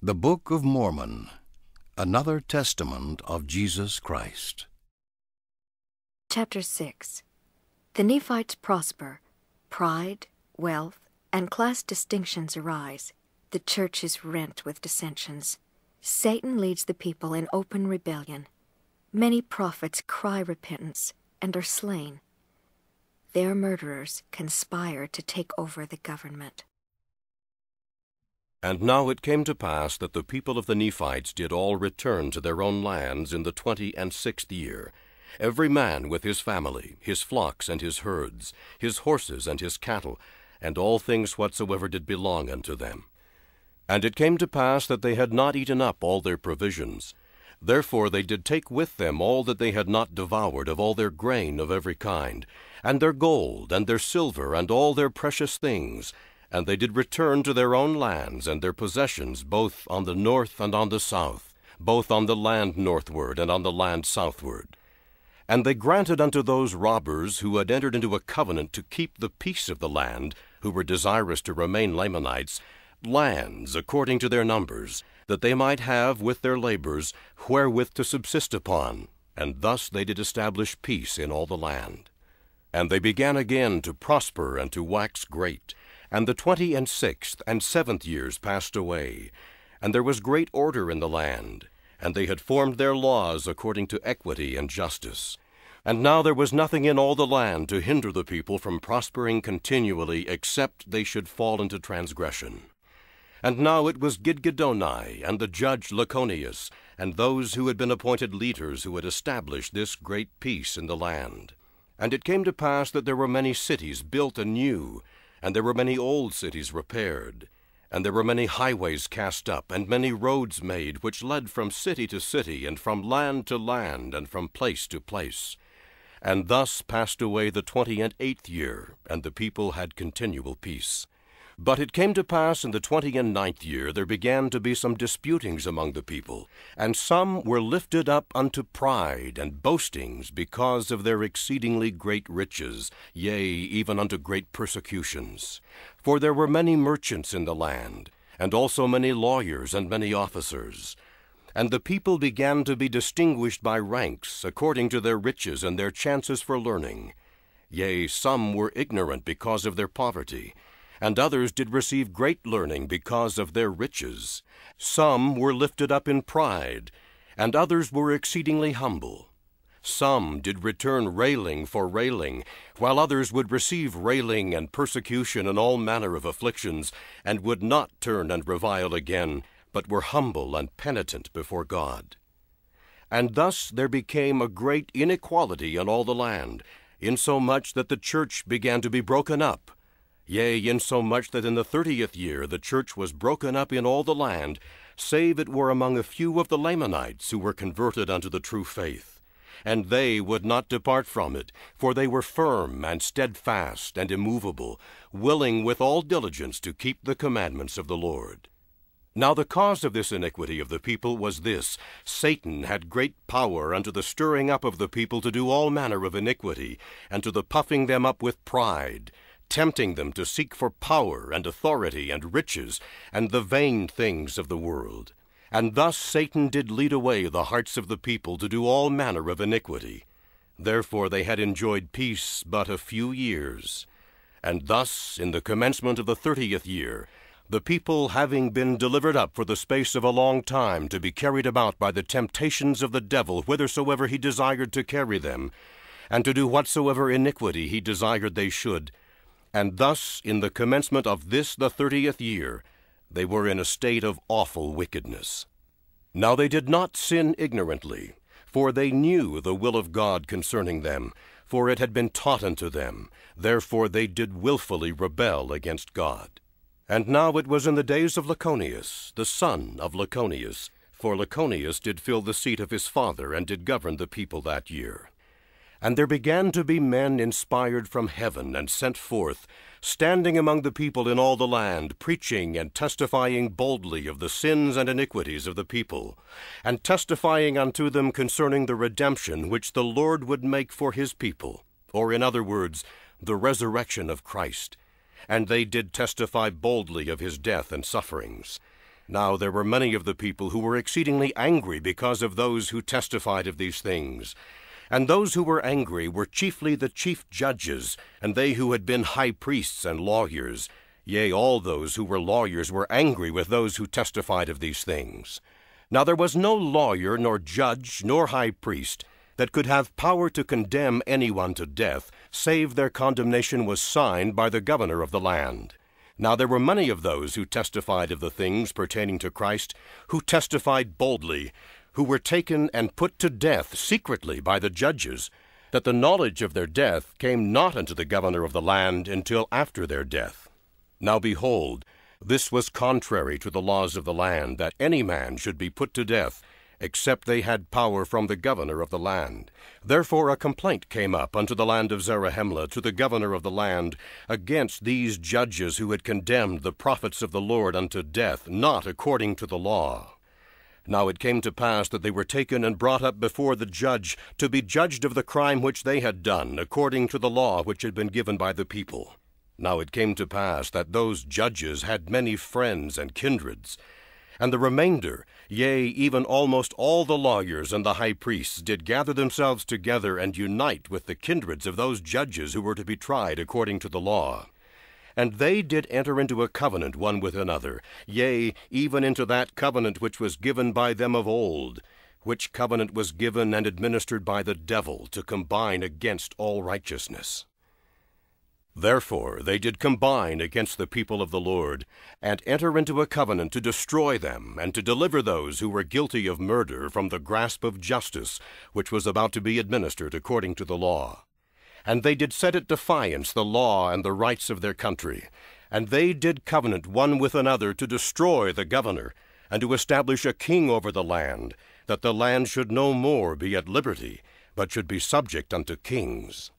The Book of Mormon, another testament of Jesus Christ. Chapter 6. The Nephites prosper. Pride, wealth, and class distinctions arise. The church is rent with dissensions. Satan leads the people in open rebellion. Many prophets cry repentance and are slain. Their murderers conspire to take over the government. And now it came to pass that the people of the Nephites did all return to their own lands in the 26th year, every man with his family, his flocks and his herds, his horses and his cattle, and all things whatsoever did belong unto them. And it came to pass that they had not eaten up all their provisions. Therefore they did take with them all that they had not devoured of all their grain of every kind, and their gold, and their silver, and all their precious things, and they did return to their own lands and their possessions, both on the north and on the south, both on the land northward and on the land southward. And they granted unto those robbers who had entered into a covenant to keep the peace of the land, who were desirous to remain Lamanites, lands according to their numbers, that they might have with their labors wherewith to subsist upon, and thus they did establish peace in all the land. And they began again to prosper and to wax great. And the 26th and 7th years passed away, and there was great order in the land, and they had formed their laws according to equity and justice. And now there was nothing in all the land to hinder the people from prospering continually, except they should fall into transgression. And now it was Gidgiddoni and the judge Laconius, and those who had been appointed leaders who had established this great peace in the land. And it came to pass that there were many cities built anew, and there were many old cities repaired, and there were many highways cast up, and many roads made, which led from city to city, and from land to land, and from place to place. And thus passed away the 28th year, and the people had continual peace. But it came to pass in the 29th year there began to be some disputings among the people, and some were lifted up unto pride and boastings because of their exceedingly great riches, yea, even unto great persecutions. For there were many merchants in the land, and also many lawyers and many officers. And the people began to be distinguished by ranks, according to their riches and their chances for learning. Yea, some were ignorant because of their poverty, and others did receive great learning because of their riches. Some were lifted up in pride, and others were exceedingly humble. Some did return railing for railing, while others would receive railing and persecution and all manner of afflictions, and would not turn and revile again, but were humble and penitent before God. And thus there became a great inequality in all the land, insomuch that the church began to be broken up. Yea, insomuch that in the 30th year the church was broken up in all the land, save it were among a few of the Lamanites who were converted unto the true faith. And they would not depart from it, for they were firm and steadfast and immovable, willing with all diligence to keep the commandments of the Lord. Now the cause of this iniquity of the people was this: Satan had great power unto the stirring up of the people to do all manner of iniquity, and to the puffing them up with pride, tempting them to seek for power and authority and riches and the vain things of the world. And thus Satan did lead away the hearts of the people to do all manner of iniquity. Therefore they had enjoyed peace but a few years. And thus, in the commencement of the 30th year, the people having been delivered up for the space of a long time to be carried about by the temptations of the devil whithersoever he desired to carry them, and to do whatsoever iniquity he desired they should, and thus, in the commencement of this the 30th year, they were in a state of awful wickedness. Now they did not sin ignorantly, for they knew the will of God concerning them, for it had been taught unto them. Therefore they did wilfully rebel against God. And now it was in the days of Laconius, the son of Laconius, for Laconius did fill the seat of his father, and did govern the people that year. And there began to be men inspired from heaven and sent forth, standing among the people in all the land, preaching and testifying boldly of the sins and iniquities of the people, and testifying unto them concerning the redemption which the Lord would make for his people, or in other words, the resurrection of Christ. And they did testify boldly of his death and sufferings. Now there were many of the people who were exceedingly angry because of those who testified of these things. And those who were angry were chiefly the chief judges, and they who had been high priests and lawyers. Yea, all those who were lawyers were angry with those who testified of these things. Now there was no lawyer, nor judge, nor high priest, that could have power to condemn anyone to death, save their condemnation was signed by the governor of the land. Now there were many of those who testified of the things pertaining to Christ, who testified boldly, who were taken and put to death secretly by the judges, that the knowledge of their death came not unto the governor of the land until after their death. Now behold, this was contrary to the laws of the land, that any man should be put to death, except they had power from the governor of the land. Therefore a complaint came up unto the land of Zarahemla to the governor of the land against these judges who had condemned the prophets of the Lord unto death, not according to the law. Now it came to pass that they were taken and brought up before the judge to be judged of the crime which they had done, according to the law which had been given by the people. Now it came to pass that those judges had many friends and kindreds, and the remainder, yea, even almost all the lawyers and the high priests, did gather themselves together and unite with the kindreds of those judges who were to be tried according to the law. And they did enter into a covenant one with another, yea, even into that covenant which was given by them of old, which covenant was given and administered by the devil to combine against all righteousness. Therefore they did combine against the people of the Lord, and enter into a covenant to destroy them, and to deliver those who were guilty of murder from the grasp of justice, which was about to be administered according to the law. And they did set at defiance the law and the rights of their country, and they did covenant one with another to destroy the governor, and to establish a king over the land, that the land should no more be at liberty, but should be subject unto kings.